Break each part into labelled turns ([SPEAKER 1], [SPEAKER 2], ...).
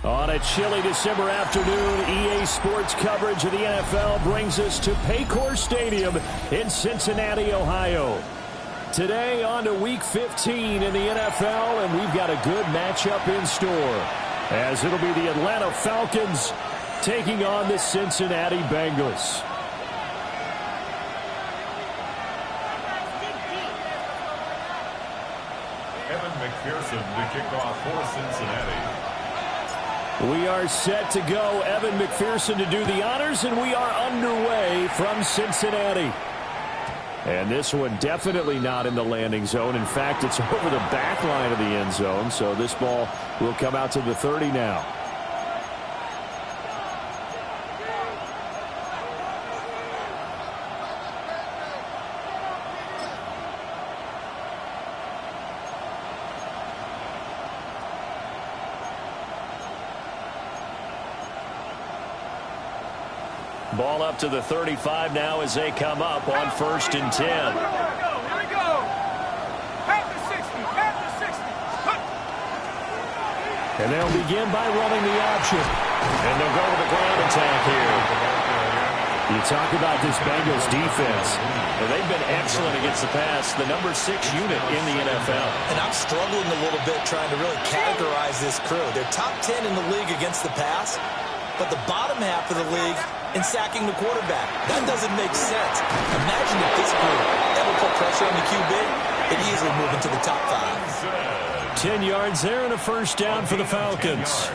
[SPEAKER 1] On a chilly December afternoon, EA Sports coverage of the NFL brings us to Paycor Stadium in Cincinnati, Ohio. Today on to Week 15 in the NFL, and we've got a good matchup in store, as it'll be the Atlanta Falcons taking on the Cincinnati Bengals.
[SPEAKER 2] Evan McPherson to kick off for Cincinnati.
[SPEAKER 1] We are set to go. Evan McPherson to do the honors, and we are underway from Cincinnati. And this one definitely not in the landing zone. In fact, it's over the back line of the end zone, so this ball will come out to the 30 now. Ball up to the 35 now as they come up on 1st and 10.
[SPEAKER 3] Here we go. At the 60. At the 60.
[SPEAKER 1] And they'll begin by running the option. And they'll go to the ground attack here. You talk about this Bengals defense. And they've been excellent against the pass, the number 6 unit in the NFL.
[SPEAKER 4] And I'm struggling a little bit trying to really categorize this crew. They're top 10 in the league against the pass, but the bottom half of the league in sacking the quarterback. That doesn't make sense. Imagine if this group ever put pressure on the QB, it'd easily move into the top 5.
[SPEAKER 1] 10 yards there and a first down for the Falcons.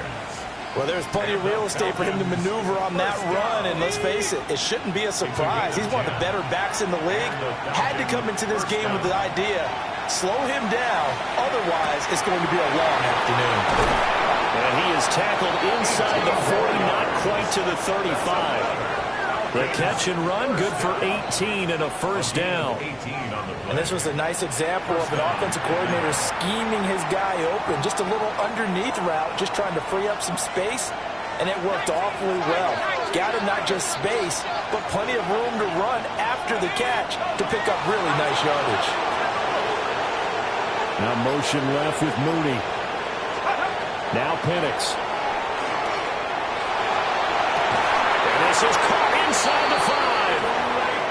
[SPEAKER 4] Well, there's plenty of real estate for him to maneuver on that run, and let's face it, it shouldn't be a surprise. He's one of the better backs in the league. Had to come into this game with the idea, slow him down, otherwise it's going to be a long afternoon.
[SPEAKER 1] And he is tackled inside the 40, not quite to the 35. The catch and run, good for 18 and a first down.
[SPEAKER 4] And this was a nice example of an offensive coordinator scheming his guy open. Just a little underneath route, just trying to free up some space, and it worked awfully well. Got him not just space, but plenty of room to run after the catch to pick up really nice yardage.
[SPEAKER 1] Now motion left with Mooney. Now Penix. And this is caught inside the 5.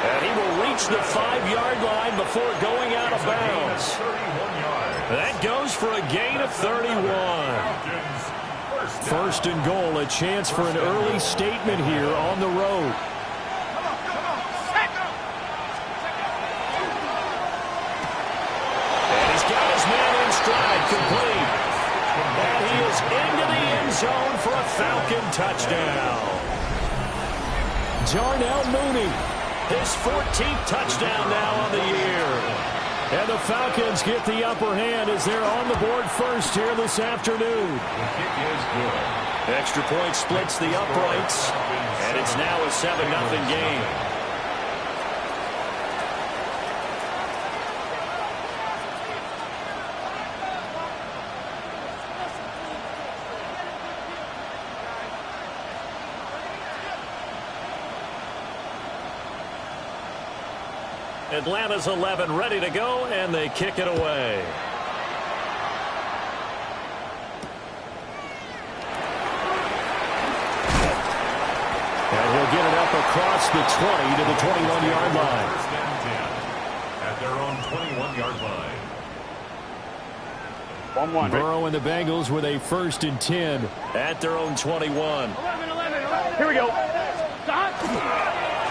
[SPEAKER 1] And he will reach the 5-yard line before going out of bounds. That goes for a gain of 31. First and goal, a chance for an early statement here on the road. And he's got his man in stride, complete. And he is into the end zone for a Falcon touchdown. Darnell Mooney, his 14th touchdown now on the year. And the Falcons get the upper hand as they're on the board first here this afternoon.
[SPEAKER 2] The kick is good.
[SPEAKER 1] Extra point splits the uprights, and it's now a 7-0 game. Atlanta's 11 ready to go, and they kick it away. And he'll get it up across the 20 to the 21-yard line.
[SPEAKER 2] First and 10 at their own 21-yard line.
[SPEAKER 1] Burrow and the Bengals with a 1st and 10 at their own 21.
[SPEAKER 3] 11. Here we go.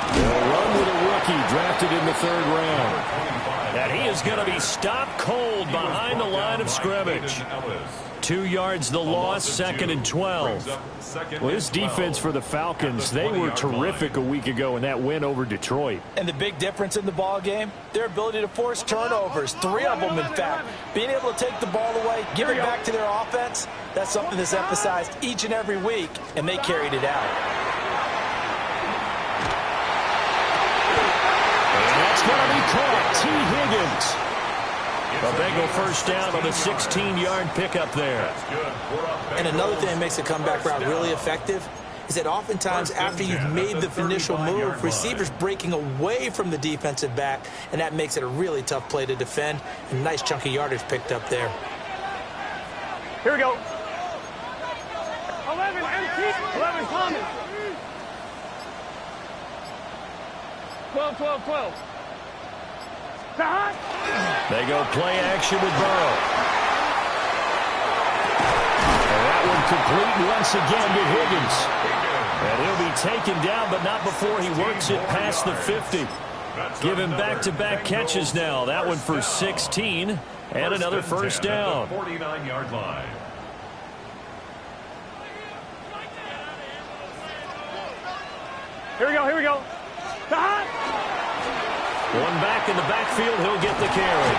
[SPEAKER 1] They'll run with a rookie drafted in the 3rd round. And he is going to be stopped cold behind the line of scrimmage. 2 yards the loss, 2nd and 12. Well, this defense for the Falcons, they were terrific a week ago in that win over Detroit.
[SPEAKER 4] And the big difference in the ball game, their ability to force turnovers, 3 of them in fact. Being able to take the ball away, give it back to their offense, that's something that's emphasized each and every week, and they carried it out.
[SPEAKER 1] And that's going to be caught. T. Higgins. A Bengal first down on a 16-yard pickup there.
[SPEAKER 4] And another thing that makes a comeback route really effective is that oftentimes after you've made the initial move, receivers breaking away from the defensive back, and that makes it a really tough play to defend. A nice chunky yardage picked up there.
[SPEAKER 3] Here we go. 11 empty. 11 common. 12.
[SPEAKER 1] They go play action with Burrow. And that one complete once again to Higgins. And he'll be taken down, but not before he works it past the 50. Give him back-to-back catches now. That one for 16 and another first down.
[SPEAKER 2] 49-yard line.
[SPEAKER 3] Here we go.
[SPEAKER 1] One back in the backfield, he'll get the carry.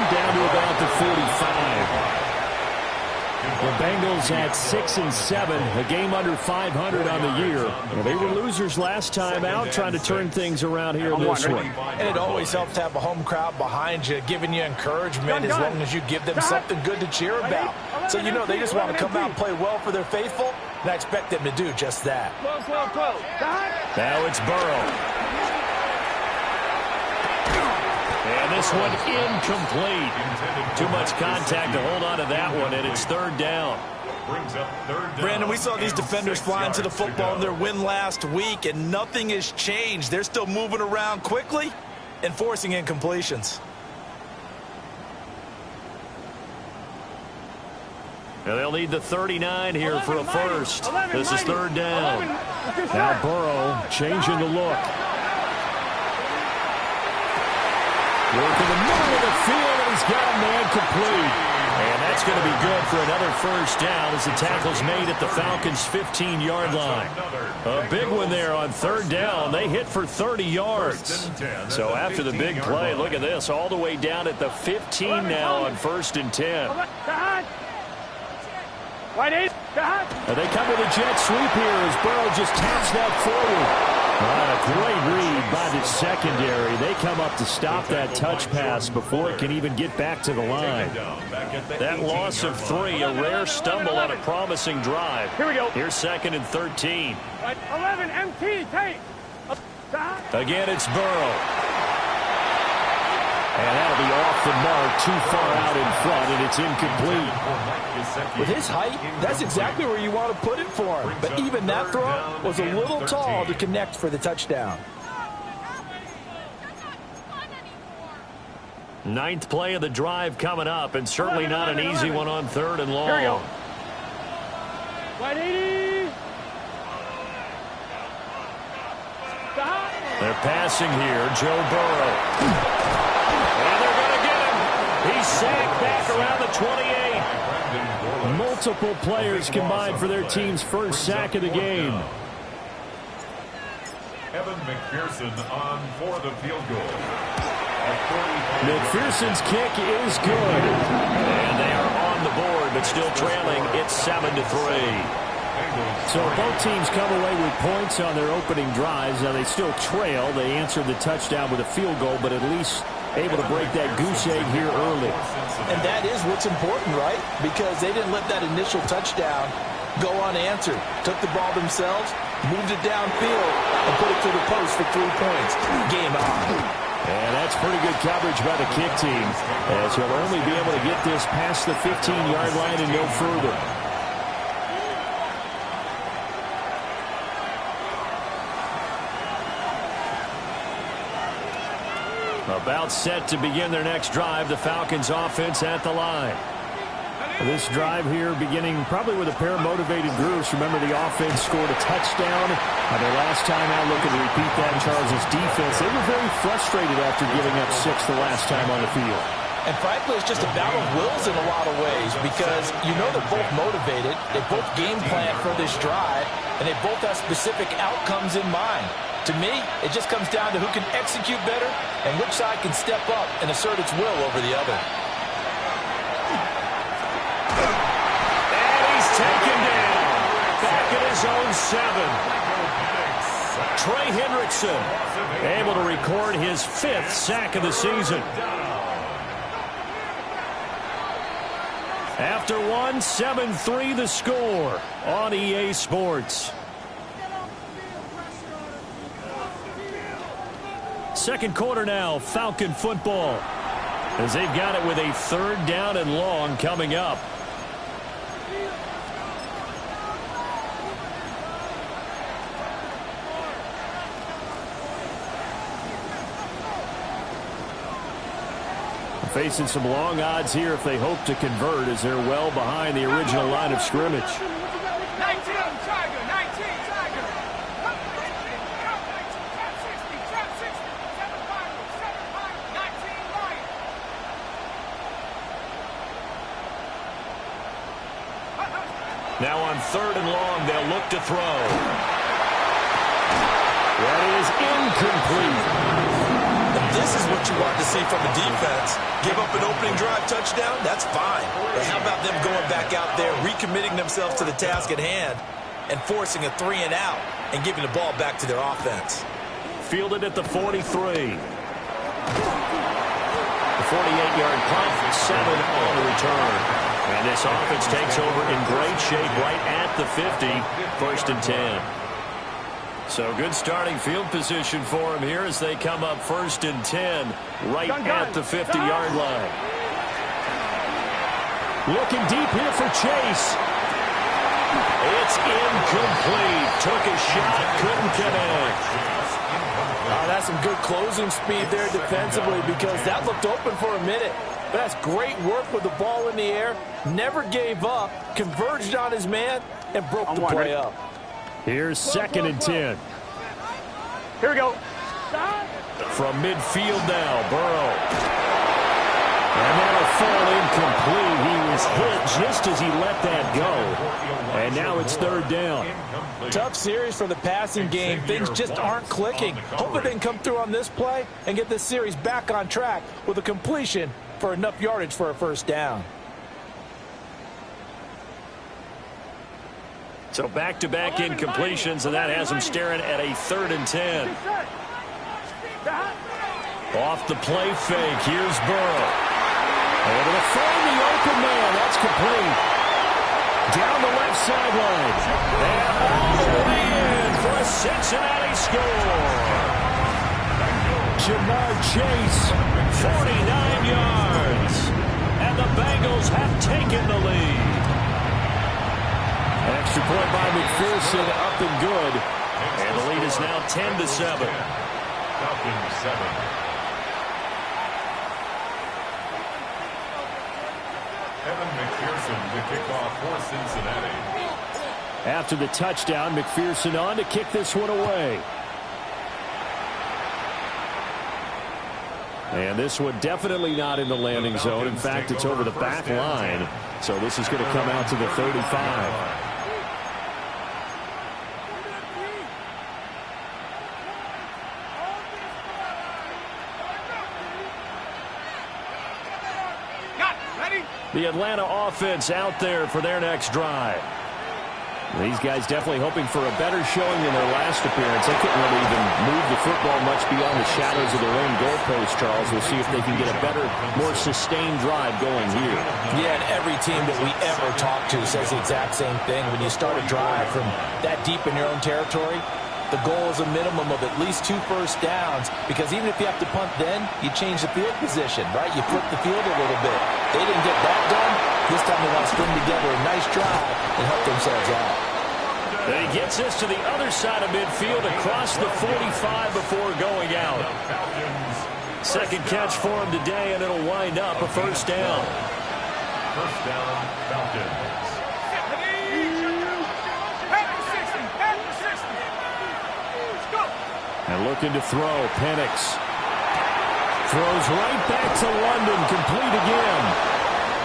[SPEAKER 1] Down to about the 45. The Bengals at 6-7, a game under 500 on the year. Well, they were losers last time out, trying to turn things around here in this one.
[SPEAKER 4] And it always helps to have a home crowd behind you, giving you encouragement as long as you give them something good to cheer about. So you know they just want to come out and play well for their faithful, and I expect them to do just that.
[SPEAKER 3] 12.
[SPEAKER 1] Now it's Burrow. And this one incomplete. Too much contact to hold on to that one, and it's third down.
[SPEAKER 4] Brandon, we saw these defenders flying to the football in their win last week, and nothing has changed. They're still moving around quickly and forcing incompletions.
[SPEAKER 1] Now they'll need the 39 here for a first. This is third down. Now Burrow changing the look. Work in the middle of the field, and he's got a man complete. And that's going to be good for another first down as the tackle's made at the Falcons' 15-yard line. A big one there on third down. They hit for 30 yards. So after the big play, look at this, all the way down at the 15 now on 1st and 10. They come with a jet sweep here as Burrow just taps that forward. A great read by the secondary. They come up to stop that touch pass before it can even get back to the line. That loss of 3, a rare stumble on a promising drive.
[SPEAKER 3] Here we go.
[SPEAKER 1] Here's 2nd and 13.
[SPEAKER 3] 11 MT, take.
[SPEAKER 1] Again, it's Burrow. And that'll be off the mark, too far out in front, and it's incomplete.
[SPEAKER 4] With his height, that's exactly where you want to put it for him. But even that throw was a little tall to connect for the touchdown.
[SPEAKER 1] 9th play of the drive coming up, and certainly not an easy one on 3rd and long.
[SPEAKER 3] Here we go. 180.
[SPEAKER 1] They're passing here, Joe Burrow. And they're going to get him. He's sacked back around the 28. Multiple players combined for their team's first sack of the game.
[SPEAKER 2] Evan McPherson on for the field goal.
[SPEAKER 1] McPherson's kick is good. And they are on the board, but still trailing. It's 7-3. So both teams come away with points on their opening drives. Now they still trail. They answered the touchdown with a field goal, but at least able to break that goose egg here early.
[SPEAKER 4] And that is what's important, right? Because they didn't let that initial touchdown go unanswered. Took the ball themselves, moved it downfield, and put it through the post for 3 points. Game on.
[SPEAKER 1] And that's pretty good coverage by the kick team, as he'll only be able to get this past the 15-yard line and no further. About set to begin their next drive, the Falcons offense at the line. This drive here beginning probably with a pair of motivated groups. Remember, the offense scored a touchdown. Their last time out, looking to repeat that. Charles' defense, they were very frustrated after giving up 6 the last time on the field.
[SPEAKER 4] And frankly, it's just a battle of wills in a lot of ways because you know they're both motivated. They both game plan for this drive, and they both have specific outcomes in mind. To me, it just comes down to who can execute better and which side can step up and assert its will over the other.
[SPEAKER 1] Taken down. Back at his own 7. Trey Hendrickson able to record his 5th sack of the season. After 1, 7-3 the score on EA Sports. Second quarter now, Falcon football, as they've got it with a 3rd down and long coming up. Facing some long odds here if they hope to convert, as they're well behind the original line of scrimmage.
[SPEAKER 3] 19, Tiger, 19, Tiger. 19,
[SPEAKER 1] Now on 3rd and long, they'll look to throw. That is incomplete.
[SPEAKER 4] This is what you want to see from the defense. Give up an opening drive touchdown, that's fine. But how about them going back out there, recommitting themselves to the task at hand, and forcing a 3 and out, and giving the ball back to their offense.
[SPEAKER 1] Fielded at the 43. The 48-yard punt, 7 on the return. And this offense takes over in great shape right at the 50, 1st and 10. So good starting field position for them here as they come up 1st and 10 right at the 50-yard line. Looking deep here for Chase. It's incomplete. Took a shot, couldn't connect.
[SPEAKER 4] That's some good closing speed there defensively because that looked open for a minute. That's great work with the ball in the air. Never gave up, converged on his man, and broke the play up.
[SPEAKER 1] Here's 2nd and 10.
[SPEAKER 3] Here we go.
[SPEAKER 1] From midfield now, Burrow. And that'll fall incomplete. He was hit just as he let that go. And now it's 3rd down.
[SPEAKER 4] Tough series for the passing game. Things just aren't clicking. Hopefully they can come through on this play and get this series back on track with a completion for enough yardage for a 1st down.
[SPEAKER 1] So back-to-back incompletions, and that has them staring at a 3rd and 10. Off the play fake, here's Burrow. Able to find the open man, that's complete. Down the left sideline. And all the way in for a Cincinnati score. Jamar Chase, 49 yards. And the Bengals have taken the lead. Extra point by McPherson, up and good. And the lead is now 10-7.
[SPEAKER 2] Falcons 7. Evan McPherson to kick off for Cincinnati.
[SPEAKER 1] After the touchdown, McPherson on to kick this one away. And this one definitely not in the landing zone. In fact, it's over the back line. So this is going to come out to the 35. The Atlanta offense out there for their next drive. These guys definitely hoping for a better showing than their last appearance. They couldn't really even move the football much beyond the shadows of their own goalpost, Charles. We'll see if they can get a better, more sustained drive going here.
[SPEAKER 4] Yeah, and every team that we ever talk to says the exact same thing. When you start a drive from that deep in your own territory, the goal is a minimum of at least 2 first downs, because even if you have to punt then, you change the field position, right? You flip the field a little bit. They didn't get that done. This time they want to string together a nice drive and help themselves out.
[SPEAKER 1] And he gets this to the other side of midfield across the 45 before going out. Second catch for him today, and it'll wind up a first down.
[SPEAKER 2] First down, Falcons.
[SPEAKER 1] And looking to throw, Penix. Throws right back to London, complete again.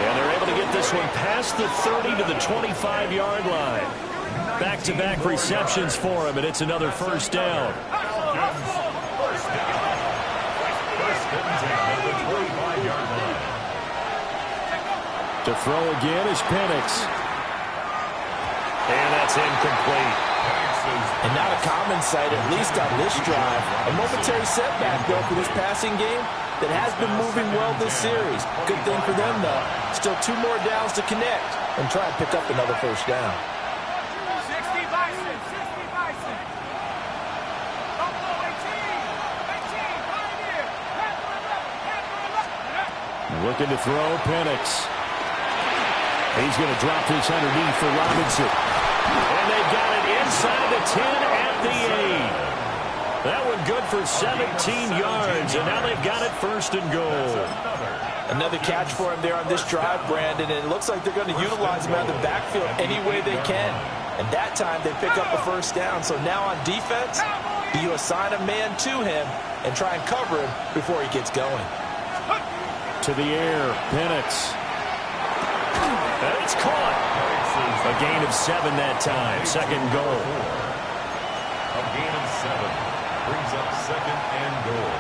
[SPEAKER 1] And they're able to get this one past the 30 to the 25-yard line. Back-to-back receptions for him, and it's another first down.
[SPEAKER 2] First and 10 at the 25-yard line.
[SPEAKER 1] To throw again is Penix. And that's incomplete.
[SPEAKER 4] And not a common sight, at least on this drive. A momentary setback, though, for this passing game that has been moving well this series. Good thing for them, though. Still 2 more downs to connect and try and pick up another first down.
[SPEAKER 3] 60 Bison, 60 Bison. Buffalo 18, Pioneer.
[SPEAKER 1] Looking to throw, Penix. He's going to drop this underneath for Robinson. And they've got it inside the 10 at the 8. That one good for 17 yards, and now they've got it first and goal.
[SPEAKER 4] Another catch for him there on this drive, Brandon, and it looks like they're going to utilize him out of the backfield any way they can. And that time they pick up a first down. So now on defense, you assign a man to him and try and cover him before he gets going.
[SPEAKER 1] To the air, Penix. And it's caught. A gain of 7 that time. Second goal.
[SPEAKER 2] A gain of 7 brings up second and goal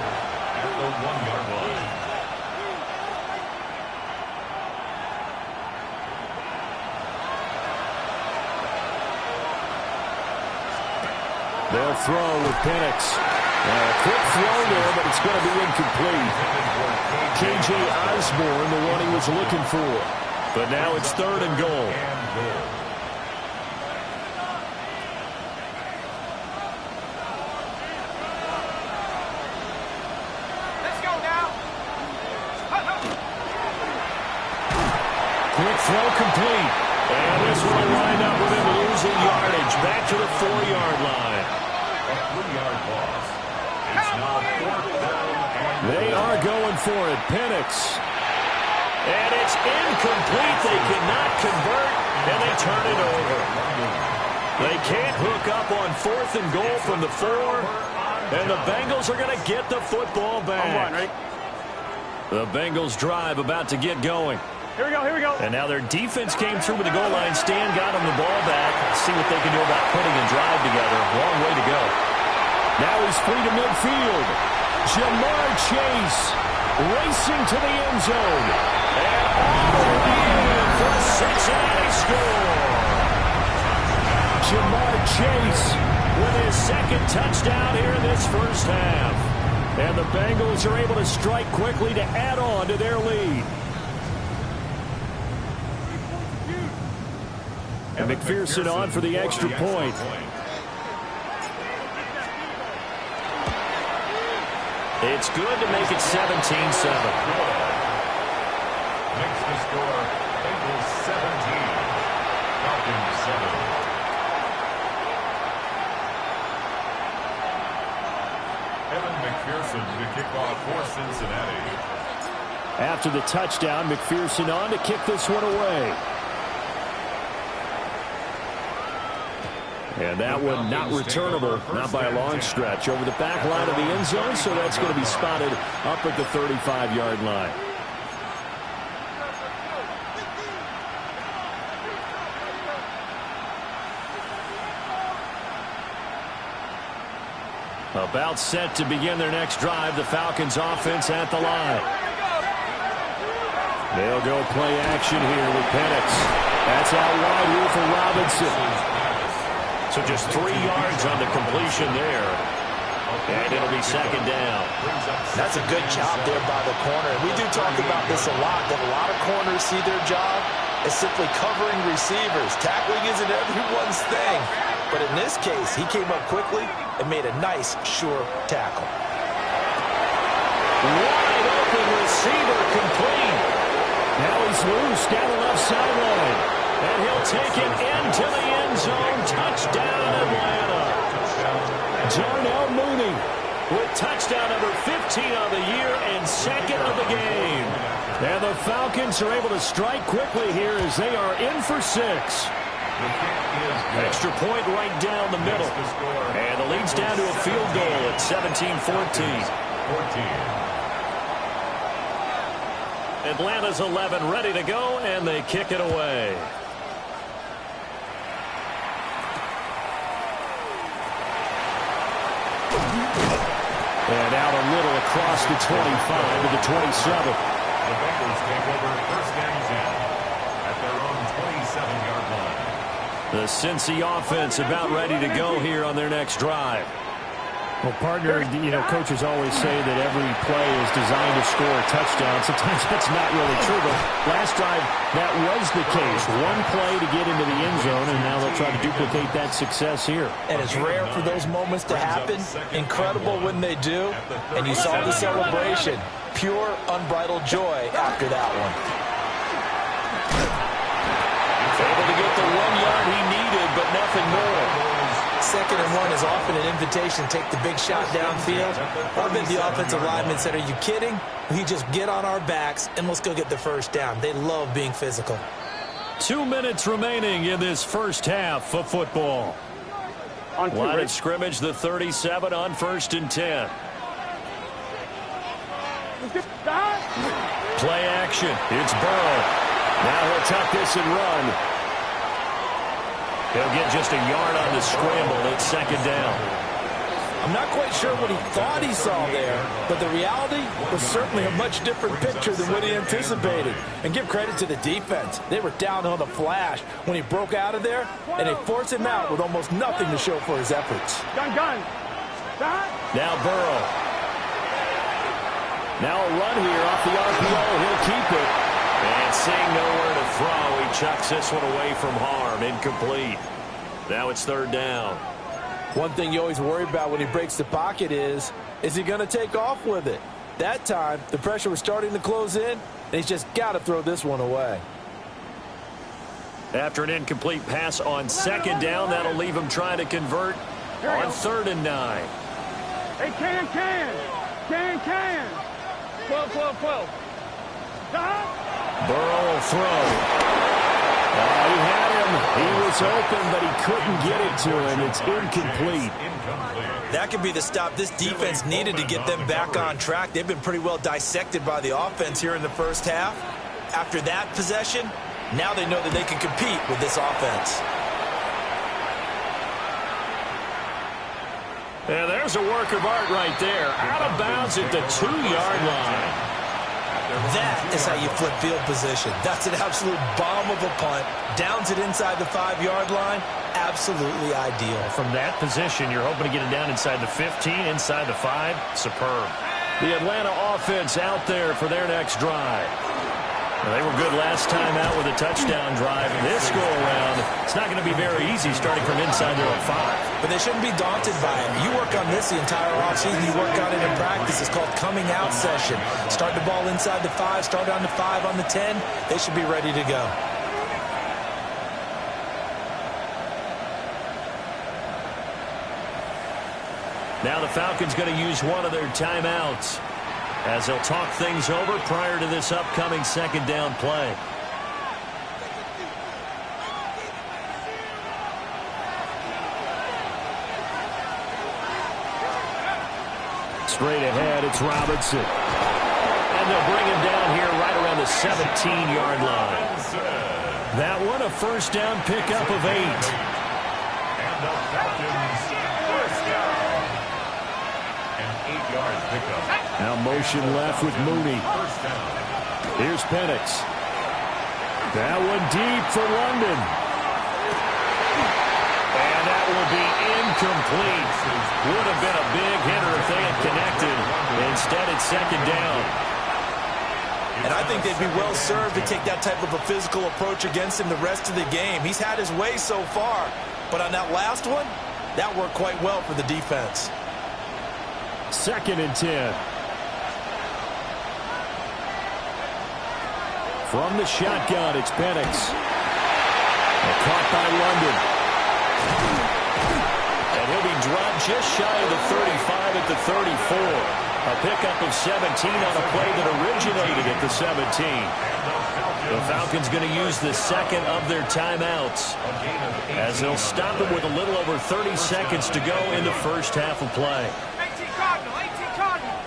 [SPEAKER 2] at the 1-yard line.
[SPEAKER 1] They'll throw with Penix. A quick throw there, but it's going to be incomplete. K.J. Osborne, the one he was looking for. But now it's third and goal.
[SPEAKER 3] Let's go now.
[SPEAKER 1] Quick throw complete. And this one will wind up with him losing yardage. Back to the 4-yard line.
[SPEAKER 2] A 3-yard loss. It's now 4th down.
[SPEAKER 1] They are going for it. Penix. And it's incomplete. They cannot convert, and they turn it over. They can't hook up on 4th and goal from the 4, and the Bengals are going to get the football back. The Bengals drive about to get going.
[SPEAKER 3] Here we go.
[SPEAKER 1] And now their defense came through with the goal line stand, got them the ball back. Let's see what they can do about putting a drive together. Long way to go. Now he's free to midfield. Jamar Chase racing to the end zone. And all the way in for the Cincinnati score. Jamar Chase with his second touchdown here in this first half. And the Bengals are able to strike quickly to add on to their lead. And McPherson on for the extra point. It's good to make it 17-7.
[SPEAKER 2] Makes the score Bengals 17, Falcons 7. Evan McPherson to kick off for Cincinnati.
[SPEAKER 1] After the touchdown, McPherson on to kick this one away. And that one not returnable, not by a long stretch, over the back line of the end zone, so that's going to be spotted up at the 35-yard line. About set to begin their next drive, the Falcons offense at the line. They'll go play action here with Penix. That's out wide here for Robinson. So just 3 yards on the completion there. And it'll be second down.
[SPEAKER 4] That's a good job there by the corner. We do talk about this a lot, that a lot of corners see their job as simply covering receivers. Tackling isn't everyone's thing. But in this case, he came up quickly and made a nice, sure tackle.
[SPEAKER 1] Wide open receiver complete. Now he's loose down the left sideline. And he'll take it into the end zone. Touchdown, Atlanta. Darnell Mooney with touchdown number 15 on the year and second of the game. And the Falcons are able to strike quickly here as they are in for 6. Extra point right down the middle. And the lead's down to a field goal at 17-14. Atlanta's 11 ready to go, and they kick it away. And out a little across the 25 to the 27.
[SPEAKER 2] The Bengals take over first and 10 at their own 27-yard line.
[SPEAKER 1] The Cincy offense about ready to go here on their next drive.
[SPEAKER 5] Well, partner, coaches always say that every play is designed to score a touchdown. Sometimes that's not really true, but last drive, that was the case. One play to get into the end zone, and now they'll try to duplicate that success here.
[SPEAKER 4] And it's rare for those moments to happen. Incredible when they do. And you saw the celebration. Pure, unbridled joy after that one.
[SPEAKER 1] Able to get the 1 yard he needed, but nothing more.
[SPEAKER 4] 2nd and 1 is often an invitation to take the big shot downfield. I've been the offensive lineman said, are you kidding? We just get on our backs and let's go get the first down. They love being physical.
[SPEAKER 1] 2 minutes remaining in this first half of football. Line of scrimmage, the 37 on 1st and 10. Play action. It's Burrow. Now he'll tuck this and run. He'll get just a yard on the scramble. It's 2nd down.
[SPEAKER 4] I'm not quite sure what he thought he saw there, but the reality was certainly a much different picture than what he anticipated. And give credit to the defense. They were down on the flash when he broke out of there, and they forced him out with almost nothing to show for his efforts.
[SPEAKER 3] Gun.
[SPEAKER 1] Now Burrow. Now a run here off the RPO. He'll keep it. And seeing nowhere to throw, he chucks this one away from harm. Incomplete. Now it's 3rd down.
[SPEAKER 4] One thing you always worry about when he breaks the pocket is he going to take off with it? That time, the pressure was starting to close in, and he's just got to throw this one away.
[SPEAKER 1] After an incomplete pass on 2nd down, that'll leave him trying to convert on 3rd and 9.
[SPEAKER 3] Hey, can. 12.
[SPEAKER 1] Burrow will throw. He had him. He was open, but he couldn't get it to him. It's incomplete.
[SPEAKER 4] That could be the stop this defense needed to get them back on track. They've been pretty well dissected by the offense here in the first half. After that possession, now they know that they can compete with this offense.
[SPEAKER 1] And there's a work of art right there. Out of bounds at the 2-yard line.
[SPEAKER 4] That is how you flip field position. That's an absolute bomb of a punt. Downs it inside the 5-yard line. Absolutely ideal.
[SPEAKER 1] From that position, you're hoping to get it down inside the 15, inside the 5. Superb. The Atlanta offense out there for their next drive. Well, they were good last time out with a touchdown drive. This go-around, it's not going to be very easy starting from inside their own 5.
[SPEAKER 4] But they shouldn't be daunted by it. You work on this the entire offseason. You work on it in practice. It's called coming out session. Start the ball inside the 5, start on the 5, on the 10. They should be ready to go.
[SPEAKER 1] Now the Falcons going to use one of their timeouts as they'll talk things over prior to this upcoming 2nd down play. Straight ahead, it's Robinson. And they'll bring him down here right around the 17-yard line. That one, a 1st down pickup of 8.
[SPEAKER 2] And the Falcons first down. An 8-yard pickup.
[SPEAKER 1] Now motion left with Mooney.
[SPEAKER 2] First down.
[SPEAKER 1] Here's Penix. That one deep for London. And that will be incomplete. Would have been a big hitter if they had connected. Instead, it's 2nd down.
[SPEAKER 4] And I think they'd be well served to take that type of a physical approach against him the rest of the game. He's had his way so far. But on that last one, that worked quite well for the defense.
[SPEAKER 1] 2nd and 10. From the shotgun, it's Penix. Caught by London. And he'll be drop just shy of the 35 at the 34. A pickup of 17 on a play that originated at the 17. The Falcons going to use the second of their timeouts as they'll stop it with a little over 30 seconds to go in the first half of play.
[SPEAKER 3] 18 Cardinal, 18 Cardinal.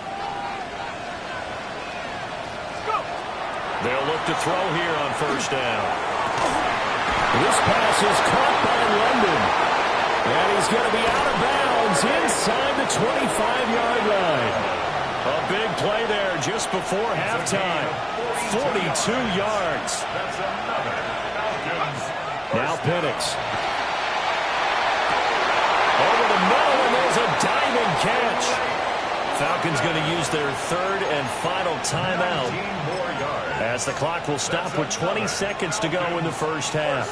[SPEAKER 3] Go.
[SPEAKER 1] They'll look to throw here on first down. This pass is caught by London. And he's going to be out of bounds inside the 25-yard line. A big play there just before halftime. 42 yards.
[SPEAKER 2] That's another Falcons.
[SPEAKER 1] Now Penix. Over the middle, and there's a diving catch. Falcons going to use their third and final timeout
[SPEAKER 2] 19 more yards.
[SPEAKER 1] as the clock will stop with 20 seconds to go in the first half.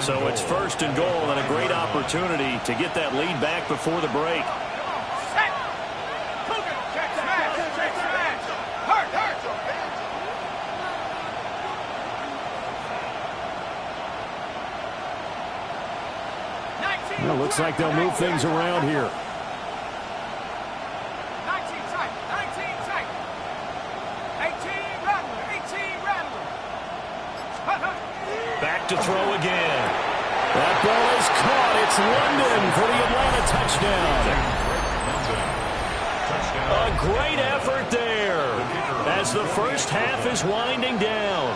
[SPEAKER 1] So it's first and goal and a great opportunity to get that lead back before the break.
[SPEAKER 3] Set. Cougar. Check smash. Check smash. Hurt. Hurt.
[SPEAKER 1] Well, looks like they'll move things around here.
[SPEAKER 3] 19 tight. 19 tight. 18 Rattler. 18 Rattler.
[SPEAKER 1] Back to throw again. That ball is caught. It's London for the Atlanta touchdown. A great effort there as the first half is winding down.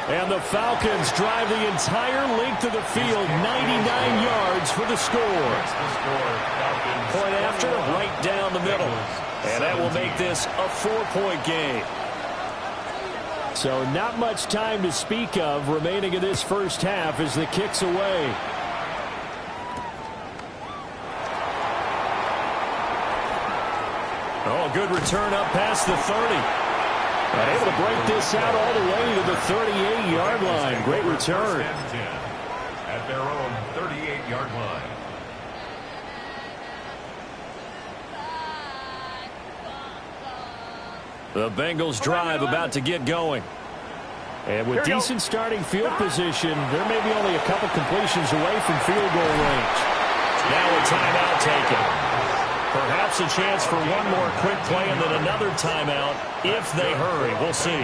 [SPEAKER 1] And the Falcons drive the entire length of the field, 99 yards for the score. Point after, right down the middle. And that will make this a 4-point game. So not much time to speak of remaining in this first half as the kick's away. Oh, good return up past the 30. And able to break this out all the way to the 38-yard line. Great return.
[SPEAKER 2] At their own 38-yard line.
[SPEAKER 1] The Bengals drive about to get going. And with decent starting field position, there may be only a couple completions away from field goal range. Now a timeout taken. Perhaps a chance for one more quick play and then another timeout if they hurry. We'll see.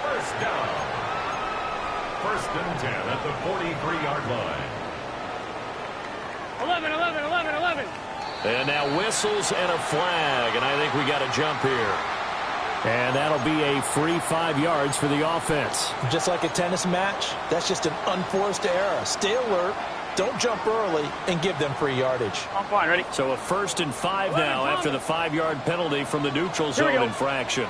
[SPEAKER 2] First down. First and 10 at the 43-yard line.
[SPEAKER 3] 11, 11, 11, 11.
[SPEAKER 1] And now whistles and a flag, and I think we got a jump here. And that'll be a free 5 yards for the offense.
[SPEAKER 4] Just like a tennis match, that's just an unforced error. Stay alert, don't jump early, and give them free yardage.
[SPEAKER 3] I'm fine, ready?
[SPEAKER 1] So a 1st and 5 now after the 5-yard penalty from the neutral zone infraction.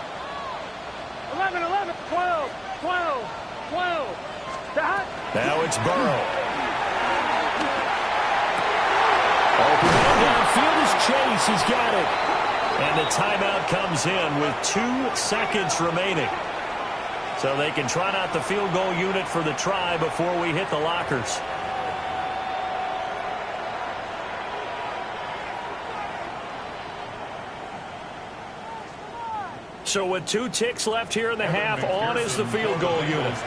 [SPEAKER 3] 11, 11, 12, 12, 12.
[SPEAKER 1] Now it's Burrow. Open downfield is Chase. He's got it. And the timeout comes in with 2 seconds remaining. So they can try out the field goal unit for the try before we hit the lockers. So with 2 ticks left here in the half, on is the field goal unit.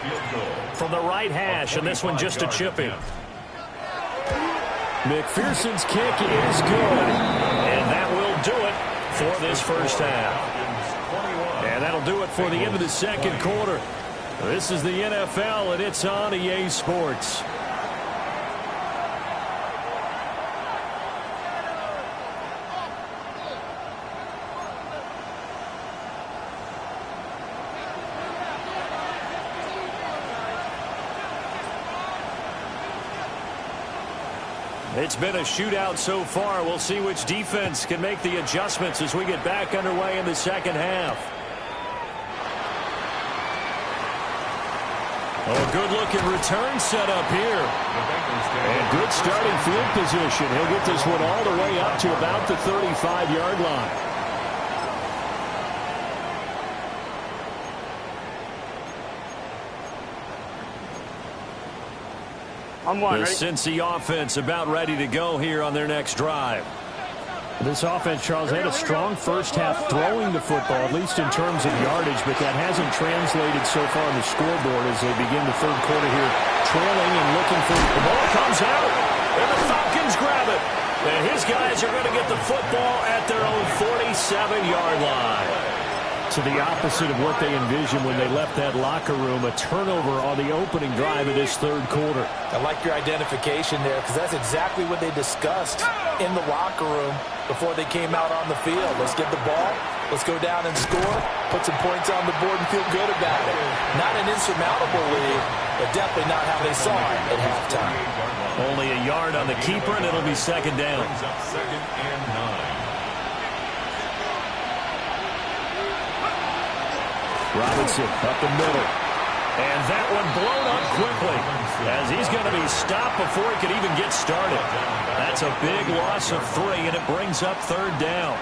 [SPEAKER 1] From the right hash, and this one just a chip in. McPherson's kick is good. And that will do it for this first half. And that'll do it for the end of the second quarter. This is the NFL, and it's on EA Sports. It's been a shootout so far. We'll see which defense can make the adjustments as we get back underway in the second half. Oh, good-looking return set up here. And good starting field position. He'll get this one all the way up to about the 35-yard line. The Cincy offense about ready to go here on their next drive. This offense, Charles, had a strong first half throwing the football, at least in terms of yardage, but that hasn't translated so far on the scoreboard as they begin the third quarter here, trailing and looking for the ball comes out. And the Falcons grab it. And his guys are going to get the football at their own 47-yard line. So the opposite of what they envisioned when they left that locker room, a turnover on the opening drive of this third quarter.
[SPEAKER 4] I like your identification there because that's exactly what they discussed in the locker room before they came out on the field. Let's get the ball. Let's go down and score, put some points on the board and feel good about it. Not an insurmountable lead, but definitely not how they saw it at halftime.
[SPEAKER 1] Only a yard on the keeper, and it'll be second down.
[SPEAKER 2] Second and 9.
[SPEAKER 1] Robinson up the middle. And that one blown up quickly as he's going to be stopped before he could even get started. That's a big loss of 3, and it brings up third down.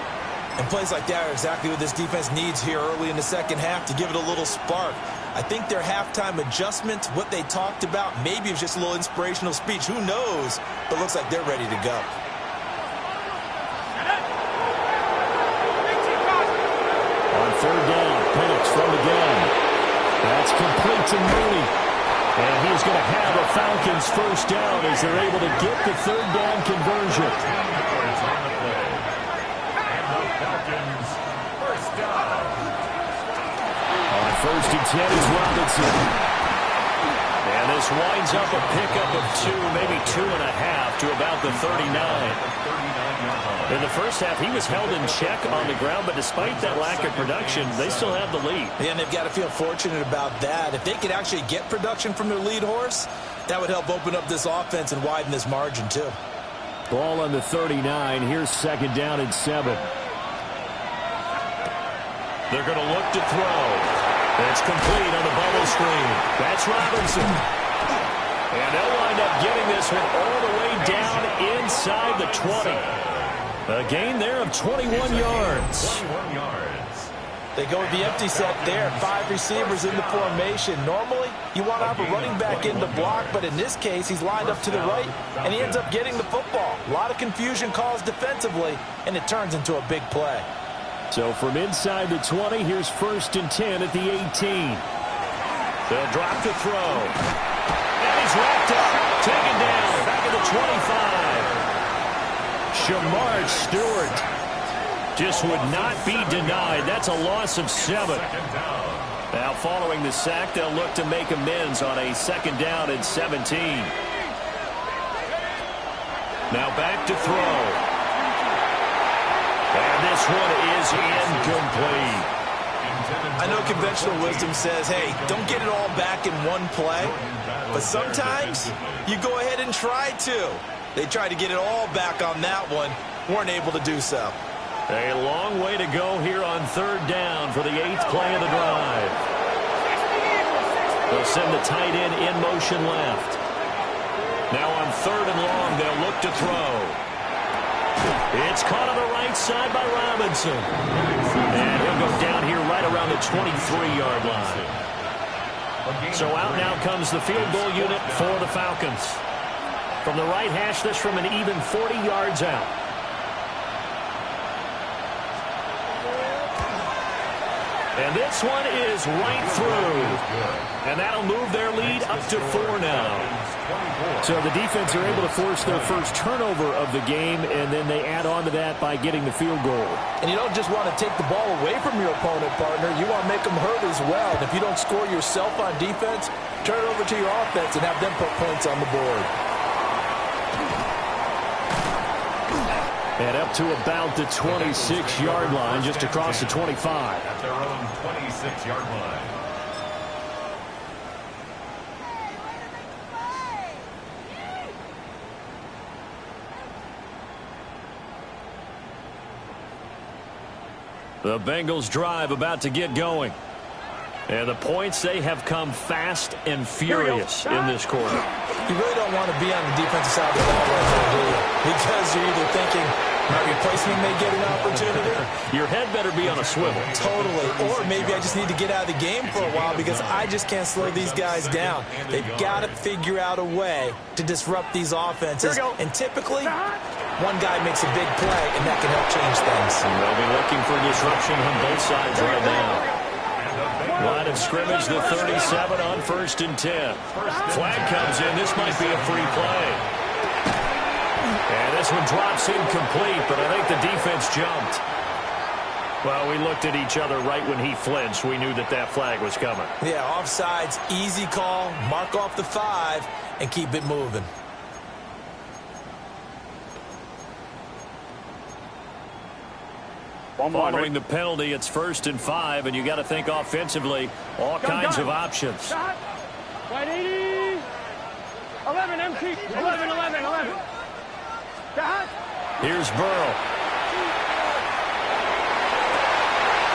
[SPEAKER 4] And plays like that are exactly what this defense needs here early in the second half to give it a little spark. I think their halftime adjustment, what they talked about, maybe it was just a little inspirational speech. Who knows? But it looks like they're ready to go.
[SPEAKER 1] On third down, Penix from the gun. That's complete to Mooney. And he's going to have a Falcons first down as they're able to get the third down conversion. On first and 10 is Robinson. And this winds up a pickup of 2, maybe 2.5 to about the 39. In the first half, he was held in check on the ground, but despite that lack of production, they still have the lead.
[SPEAKER 4] And they've got to feel fortunate about that. If they could actually get production from their lead horse, that would help open up this offense and widen this margin, too.
[SPEAKER 1] Ball on the 39. Here's second down and 7. They're going to look to throw. It's complete on the bubble screen. That's Robinson. And they'll wind up getting this one all the way down inside the 20. A gain there of 21 yards.
[SPEAKER 2] 21 yards.
[SPEAKER 4] They go with the empty set there. 5 receivers in the formation. Normally, you want to have a running back in the block, but in this case, he's lined up to the right, and he ends up getting the football. A lot of confusion caused defensively, and it turns into a big play.
[SPEAKER 1] So from inside the 20, here's first and 10 at the 18. They'll drop to throw. And he's wrapped up, taken down, back at the 25. Shamar Stewart just would not be denied. That's a loss of 7. Now following the sack, they'll look to make amends on a second down and 17. Now back to throw. And this one is incomplete.
[SPEAKER 4] I know conventional wisdom says, hey, don't get it all back in one play. But sometimes you go ahead and try to. They tried to get it all back on that one. Weren't able to do so.
[SPEAKER 1] A long way to go here on third down for the 8th play of the drive. They'll send the tight end in motion left. Now on third and long, they'll look to throw. It's caught on the right side by Robinson. And he'll go down here right around the 23-yard line. So out now comes the field goal unit for the Falcons. From the right hash, this from an even 40 yards out. And this one is right through. And that'll move their lead up to 4 now. So the defense are able to force their first turnover of the game, and then they add on to that by getting the field goal.
[SPEAKER 4] And you don't just want to take the ball away from your opponent, partner. You want to make them hurt as well. And if you don't score yourself on defense, turn it over to your offense and have them put points on the board.
[SPEAKER 1] And up to about the 26-yard line, just across the 25.
[SPEAKER 2] At their own 26-yard line.
[SPEAKER 1] The Bengals drive about to get going. And the points, they have come fast and furious in this quarter.
[SPEAKER 4] You really don't want to be on the defensive side of the ball right now, do you? Because you're either thinking, my replacement may get an opportunity.
[SPEAKER 1] Your head better be on a swivel.
[SPEAKER 4] Totally. Or maybe I just need to get out of the game for a while because I just can't slow these guys down. They've got to figure out a way to disrupt these offenses. And typically, one guy makes a big play, and that can help change things.
[SPEAKER 1] And they'll be looking for disruption on both sides right now. Line of scrimmage, the 37 on first and 10. Flag comes in. This might be a free play. And this one drops incomplete, but I think the defense jumped. Well, we looked at each other right when he flinched. We knew that that flag was coming.
[SPEAKER 4] Yeah, offsides, easy call, mark off the 5, and keep it moving.
[SPEAKER 1] Following the penalty, it's 1st and 5, and you got to think offensively, all kinds of options.
[SPEAKER 3] White 80. 11, MT. 11, 11, 11.
[SPEAKER 1] Here's Burrow.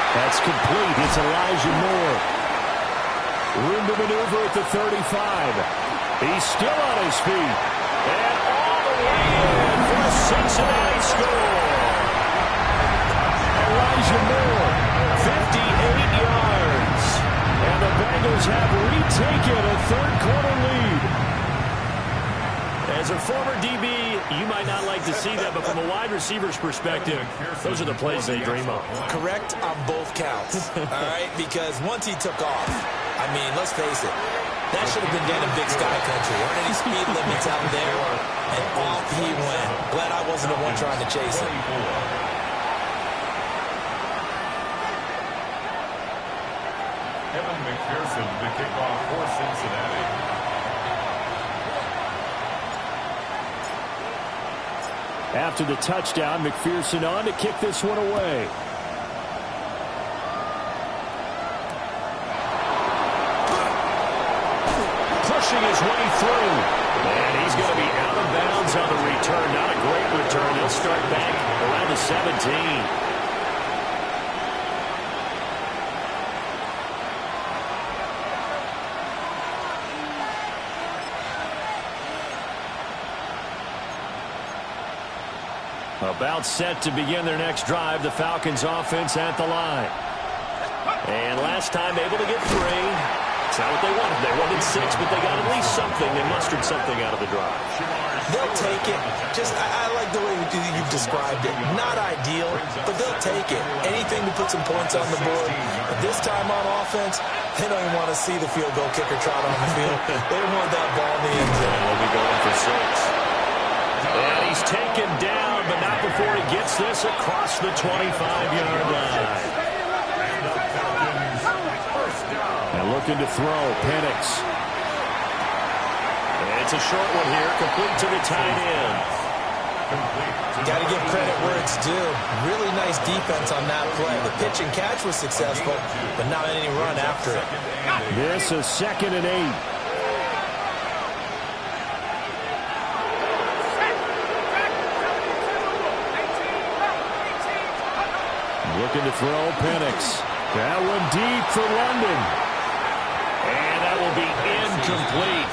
[SPEAKER 1] That's complete. It's Elijah Moore. Room to maneuver at the 35. He's still on his feet. And all the way in for a Cincinnati score. Elijah Moore, 58 yards. And the Bengals have retaken a third-quarter lead. As a former DB, you might not like to see that, but from a wide receiver's perspective, those are the plays they dream of.
[SPEAKER 4] Correct on both counts, all right? Because once he took off, I mean, let's face it, that should have been done in Big Sky Country. There aren't any speed limits out there, and off he went. Glad I wasn't the one trying to chase him.
[SPEAKER 2] Kevin McPherson, the kickoff for Cincinnati.
[SPEAKER 1] After the touchdown, McPherson on to kick this one away. Pushing his way through. And he's going to be out of bounds on the return. Not a great return. He'll start back around the 17. About set to begin their next drive. The Falcons offense at the line. And last time able to get 3. It's not what they wanted. They wanted 6, but they got at least something. They mustered something out of the drive.
[SPEAKER 4] They'll take it. Just, I like the way you've described it. Not ideal, but they'll take it. Anything to put some points on the board. But this time on offense, they don't even want to see the field goal kicker trot on the field. They want that ball in the end zone.
[SPEAKER 1] They'll be going for 6. And he's taken down, but not before he gets this across the 25-yard line. And looking to throw, Penix. And it's a short one here, complete to the tight end.
[SPEAKER 4] Got to give credit where it's due. Really nice defense on that play. The pitch and catch was successful, but not any run after it.
[SPEAKER 1] This is 2nd and 8. Looking to throw, Penix. That one deep for London. And that will be incomplete.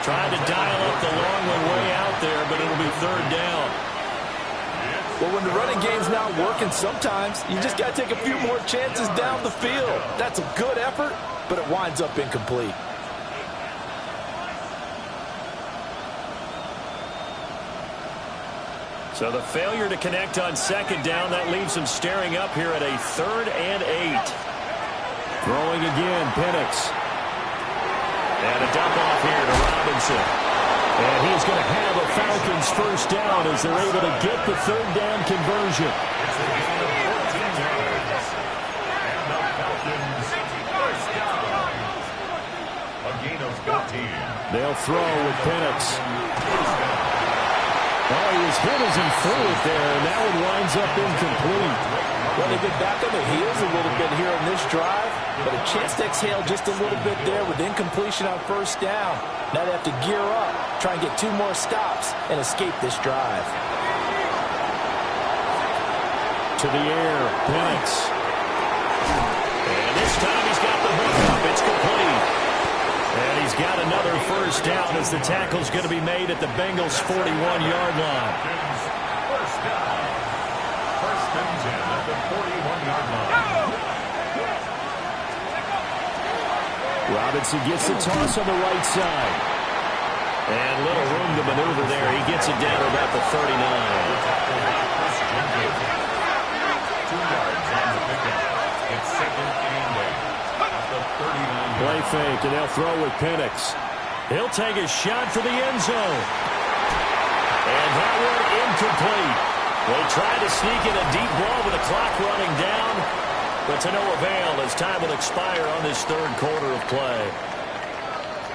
[SPEAKER 1] Trying to dial up the long one way out there, but it'll be 3rd down.
[SPEAKER 4] Well, when the running game's not working, sometimes you just got to take a few more chances down the field. That's a good effort, but it winds up incomplete.
[SPEAKER 1] So the failure to connect on 2nd down, that leaves him staring up here at a 3rd and 8. Throwing again, Penix. And a dump off here to Robinson. And he's going to have a Falcons 1st down as they're able to get the 3rd down conversion.
[SPEAKER 2] It's a gain of 14 yards. And the Falcons 1st down. A gain of 14.
[SPEAKER 1] They'll throw with Penix. Oh, he was hit as he threw it there, and that one winds up incomplete.
[SPEAKER 4] Well, they've been back on their heels a little bit here in this drive, but a chance to exhale just a little bit there with incompletion on 1st down. Now they have to gear up, try and get 2 more stops, and escape this drive.
[SPEAKER 1] To the air, Penix. And this time he's got the hook up. It's complete. And he's got another 1st down as the tackle's going to be made at the Bengals' 41-yard line.
[SPEAKER 2] 1st down. 1st and 10 at the 41-yard line.
[SPEAKER 1] Robinson gets the toss on the right side. And little room to maneuver there. He gets it down to about the 39.
[SPEAKER 2] 2 yards on the pickup. It's 2nd and 8.
[SPEAKER 1] Play fake, and they'll throw with Penix. He'll take a shot for the end zone. And that one incomplete. They tried to sneak in a deep ball with the clock running down, but to no avail as time will expire on this third quarter of play.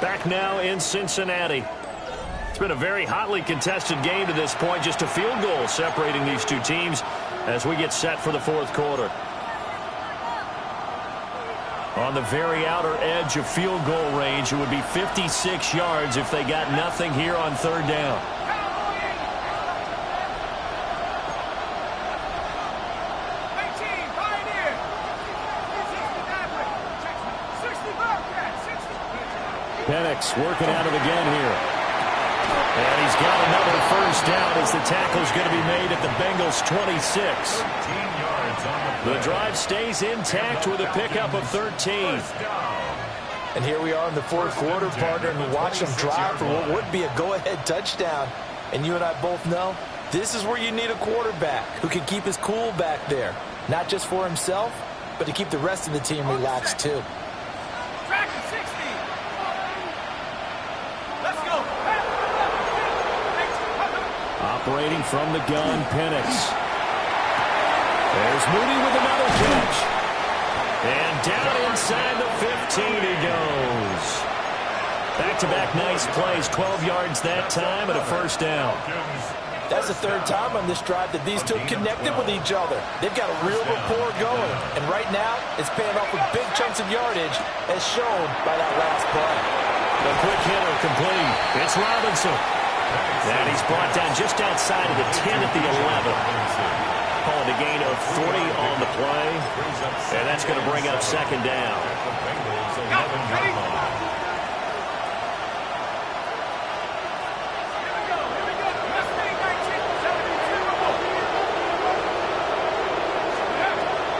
[SPEAKER 1] Back now in Cincinnati. It's been a very hotly contested game to this point. Just a field goal separating these two teams as we get set for the fourth quarter. On the very outer edge of field goal range, it would be 56 yards if they got nothing here on third down. Penix working out of the gun here. And he's got another first down as the tackle's going to be made at the Bengals' 26. The drive stays intact with a pickup of 13.
[SPEAKER 4] And here we are in the fourth quarter, partner, and watch them drive for what would be a go-ahead touchdown. And you and I both know this is where you need a quarterback who can keep his cool back there. Not just for himself, but to keep the rest of the team relaxed too.
[SPEAKER 1] Operating from the gun, Penix. There's Moody with another catch. And down inside the 15 he goes. Back-to-back nice plays, 12 yards that time and a first down.
[SPEAKER 4] That's the third time on this drive that these two have connected with each other. They've got a real rapport going. And right now, it's paying off with big chunks of yardage as shown by that last play.
[SPEAKER 1] The quick hitter complete. It's Robinson. And he's brought down just outside of the 10 at the 11. Calling a gain of 3 on the play. And that's going to bring up second down.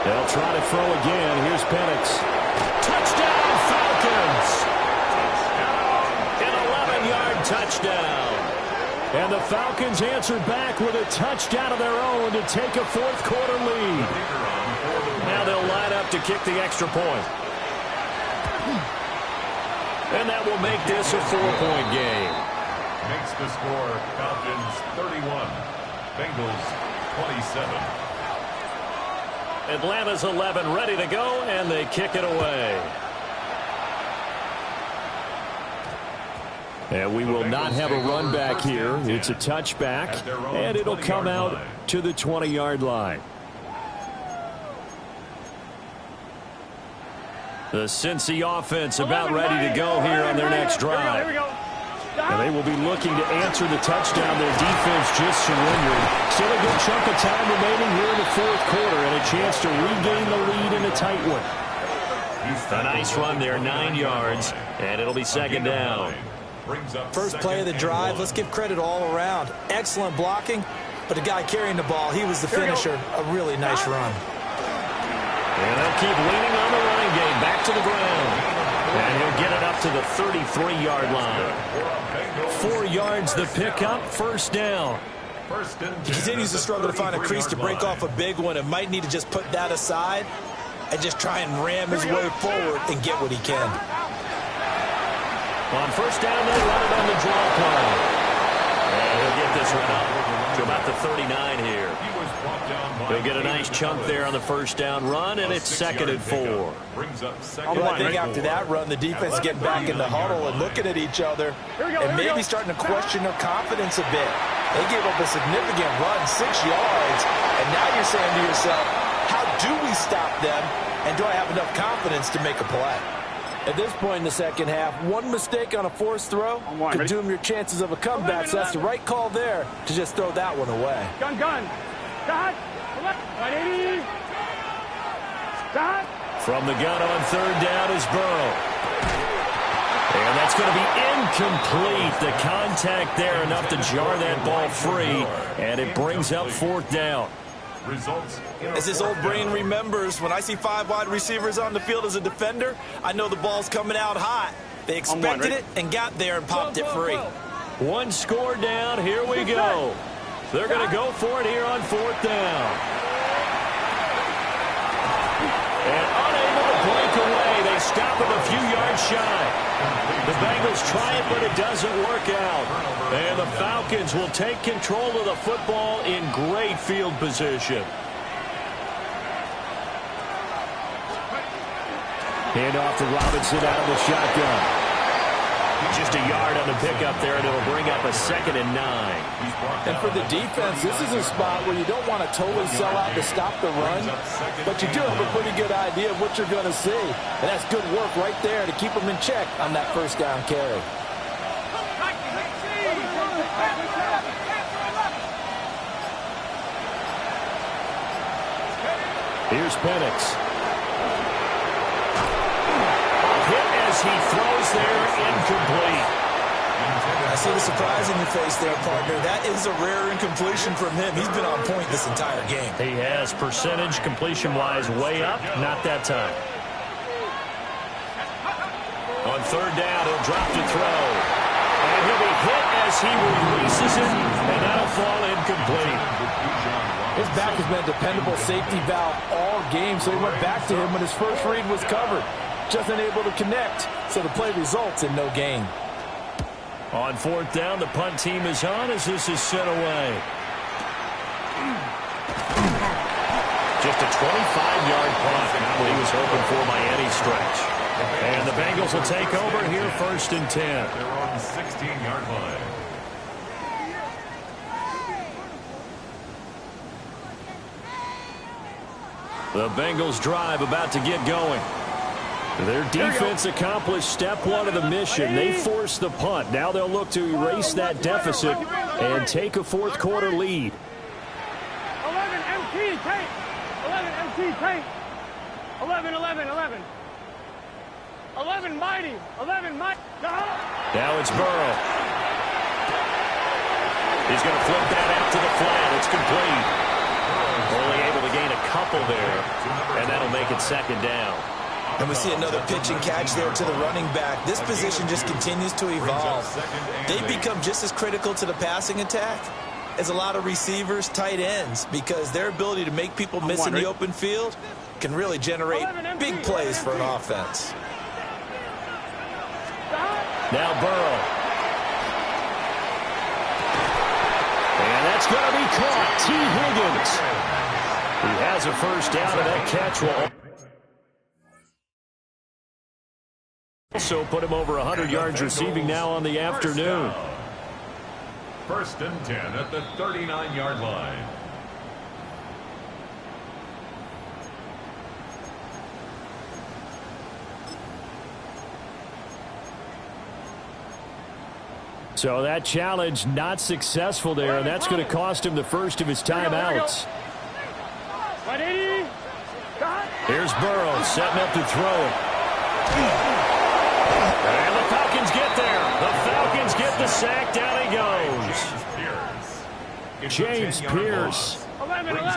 [SPEAKER 1] They'll try to throw again. Here's Penix. Touchdown, Falcons! An 11-yard touchdown. And the Falcons answer back with a touchdown of their own to take a fourth quarter lead. Now they'll line up to kick the extra point. And that will make this a 4-point game.
[SPEAKER 2] Makes the score Falcons 31, Bengals 27.
[SPEAKER 1] Atlanta's 11 ready to go, and they kick it away. And we will not have a run back here. It's a touchback, and it'll come out to the 20-yard line. The Cincy offense about ready to go here on their next drive. And they will be looking to answer the touchdown their defense just surrendered. Still a good chunk of time remaining here in the fourth quarter and a chance to regain the lead in a tight one. A nice run there, 9 yards, and it'll be second down.
[SPEAKER 4] First play of the drive, let's give credit all around. Excellent blocking, but the guy carrying the ball, he was the finisher. A really nice run.
[SPEAKER 1] And they'll keep leaning on the running game. Back to the ground. And he'll get it up to the 33-yard line. 4 yards the pickup, first down.
[SPEAKER 4] He continues to struggle to find a crease to break off a big one and might need to just put that aside and just try and ram his way forward and get what he can.
[SPEAKER 1] On first down, they run it on the draw play. And he'll get this one up to about the 39 here. He'll get a nice chunk there on the first down run, and it's second and 4.
[SPEAKER 4] Well, I think after that run, the defense getting back in the huddle and looking at each other and maybe starting to question their confidence a bit. They gave up a significant run, 6 yards, and now you're saying to yourself, how do we stop them, and do I have enough confidence to make a play? At this point in the second half, one mistake on a forced throw could doom your chances of a comeback, so that's the right call there to just throw that one away.
[SPEAKER 3] Gun. Start. 180. Start.
[SPEAKER 1] From the gun on third down is Burrow. And that's going to be incomplete. The contact there enough to jar that ball free, and it brings up fourth down.
[SPEAKER 4] As his old brain remembers, when I see 5 wide receivers on the field as a defender, I know the ball's coming out hot. They expected it and got there and popped it free.
[SPEAKER 1] One score down. Here we go. They're going to go for it here on fourth down. And unable to break away, they stop him a few yards shy. The The Bengals try it, but it doesn't work out. And the Falcons will take control of the football in great field position. Hand off to Robinson out of the shotgun. Just a yard on the pickup there, and it'll bring up a 2nd and 9.
[SPEAKER 6] And for the defense, this is a spot where you don't want to totally sell out to stop the run, but you do have a pretty good idea of what you're going to see. And that's good work right there to keep them in check on that first down carry.
[SPEAKER 1] Here's Penix. Hit as he throws there, incomplete.
[SPEAKER 4] I see the surprise in your face there, partner. That is a rare incompletion from him. He's been on point this entire game.
[SPEAKER 1] He has percentage completion-wise way up, not that time. On 3rd down, he'll drop to throw. And he'll be hit as he releases it, and that'll fall incomplete.
[SPEAKER 6] His back has been a dependable safety valve all game, so he went back to him when his first read was covered. Just unable to connect, so the play results in no gain.
[SPEAKER 1] On 4th down, the punt team is on as this is sent away. Just a 25-yard punt, not what he was hoping for by any stretch. And the Bengals will take over here 1st and 10.
[SPEAKER 2] They're on the 16-yard line.
[SPEAKER 1] The Bengals drive about to get going. Their defense accomplished step 1 of the mission. They forced the punt. Now they'll look to erase that deficit and take a 4th quarter lead.
[SPEAKER 3] 11 MT tank. 11 MT tank. 11, 11, 11. 11 mighty. 11 mighty.
[SPEAKER 1] Now it's Burrow. He's going to flip that out to the flat. It's complete. Only able to gain a couple there, and that'll make it 2nd down.
[SPEAKER 4] And we see another pitch and catch there to the running back. This position just continues to evolve. They become just as critical to the passing attack as a lot of receivers, tight ends, because their ability to make people miss in the open field can really generate big plays for an offense.
[SPEAKER 1] Now Burrow. And that's going to be caught. T. Higgins. He has a 1st down, and that catch will also put him over 100 yards receiving now on the afternoon.
[SPEAKER 2] 1st and 10 at the 39-yard line.
[SPEAKER 1] So that challenge not successful there, and that's going to cost him the first of his timeouts. Here's Burrow setting up to throw it. And the Falcons get there. The Falcons get the sack. Down he goes. James Pierce.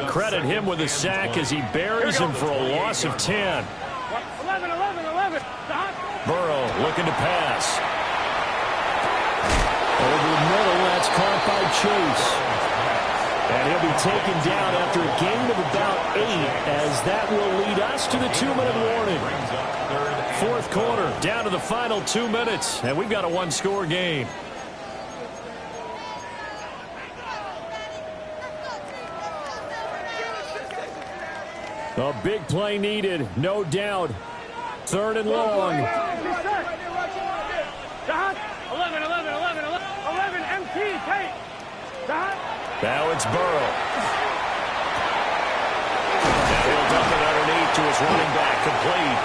[SPEAKER 1] Credit him with a sack as he buries him for a loss of 10.
[SPEAKER 3] 11, 11, 11.
[SPEAKER 1] Burrow looking to pass. Over the middle, that's caught by Chase. And he'll be taken down after a gain of about 8, as that will lead us to the 2-minute warning. 4th quarter, down to the final 2 minutes, and we've got a 1-score game. A big play needed, no doubt. 3rd and long.
[SPEAKER 3] 11, 11, 11, 11 MT tank.
[SPEAKER 1] Now it's Burrow. Now he'll dump it underneath to his running back, complete.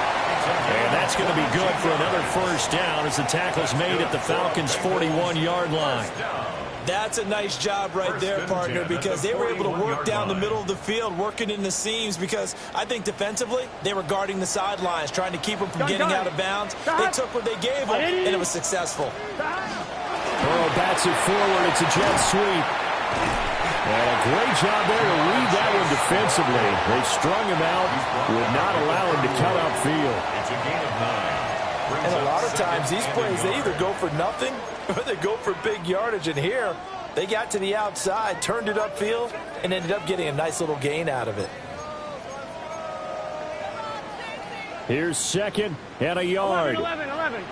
[SPEAKER 1] And that's going to be good for another 1st down as the tackle's made at the Falcons' 41-yard line.
[SPEAKER 4] That's a nice job right there, partner, because they were able to work down the middle of the field, working in the seams, because I think defensively they were guarding the sidelines, trying to keep them from getting out of bounds. They took what they gave them, and it was successful.
[SPEAKER 1] Burrow bats it forward. It's a jet sweep. And a great job there to read that one defensively. They strung him out, would not allow him to cut upfield.
[SPEAKER 2] It's a gain of 9.
[SPEAKER 6] And a lot of times these plays, they either go for nothing or they go for big yardage. And here, they got to the outside, turned it upfield, and ended up getting a nice little gain out of it.
[SPEAKER 1] Here's 2nd and a yard.
[SPEAKER 3] 11, 11, 11.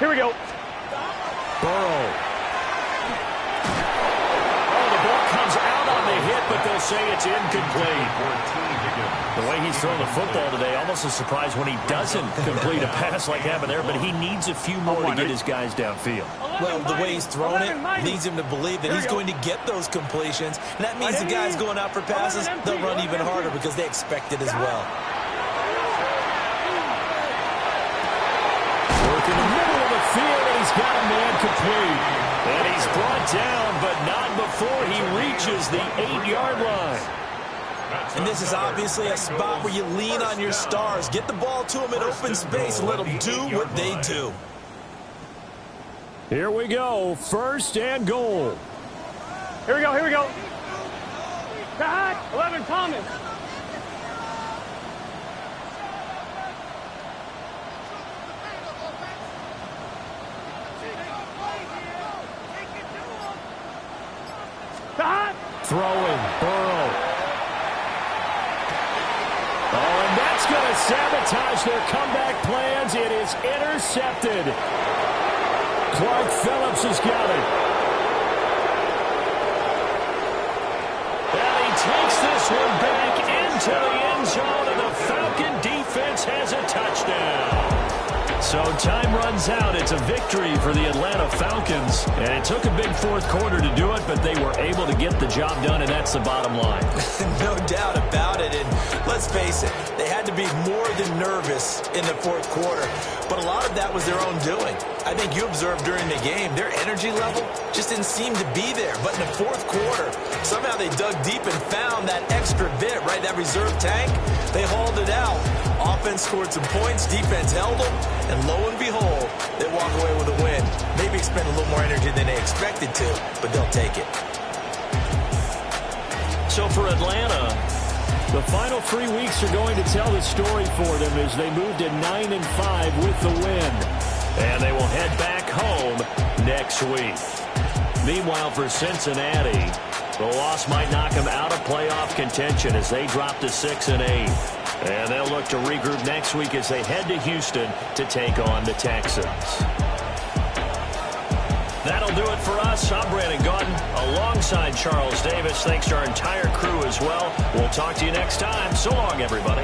[SPEAKER 3] Here we go.
[SPEAKER 1] Burrow. Oh, the ball comes out on the hit, but they'll say it's incomplete. The way he's thrown the football today, almost a surprise when he doesn't complete a pass like happened there, but he needs a few more to get his guys downfield.
[SPEAKER 4] Well, the way he's thrown it leads him to believe that he's going to get those completions, and that means the guys going out for passes, they'll run even harder because they expect it as well.
[SPEAKER 1] Work in the middle of the field, and he's got a man complete. And he's brought down, but not before he reaches the 8-yard line.
[SPEAKER 4] And this is obviously a spot where you lean on your stars. Get the ball to them in open space and let them do what they do.
[SPEAKER 1] Here we go, 1st and goal.
[SPEAKER 3] Here we go, here we go. Back, 11, Thomas.
[SPEAKER 1] Throwing, Burrow. Oh, and that's going to sabotage their comeback plans. It is intercepted. Clark Phillips has got it. And he takes this one back into the end zone, and the Falcon defense has a touchdown. So time runs out. It's a victory for the Atlanta Falcons. And it took a big 4th quarter to do it, but they were able to get the job done, and that's the bottom line.
[SPEAKER 4] No doubt about it. And let's face it, they had to be more than nervous in the 4th quarter. But a lot of that was their own doing. I think you observed during the game, their energy level just didn't seem to be there. But in the 4th quarter, somehow they dug deep and found that extra bit, right, that reserve tank. They hauled it out. Offense scored some points, defense held them, and lo and behold, they walk away with a win. Maybe expend a little more energy than they expected to, but they'll take it.
[SPEAKER 1] So for Atlanta, the final 3 weeks are going to tell the story for them as they move to 9-5 with the win. And they will head back home next week. Meanwhile, for Cincinnati, the loss might knock them out of playoff contention as they drop to 6-8. And they'll look to regroup next week as they head to Houston to take on the Texans. That'll do it for us. I'm Brandon Gaudin alongside Charles Davis. Thanks to our entire crew as well. We'll talk to you next time. So long, everybody.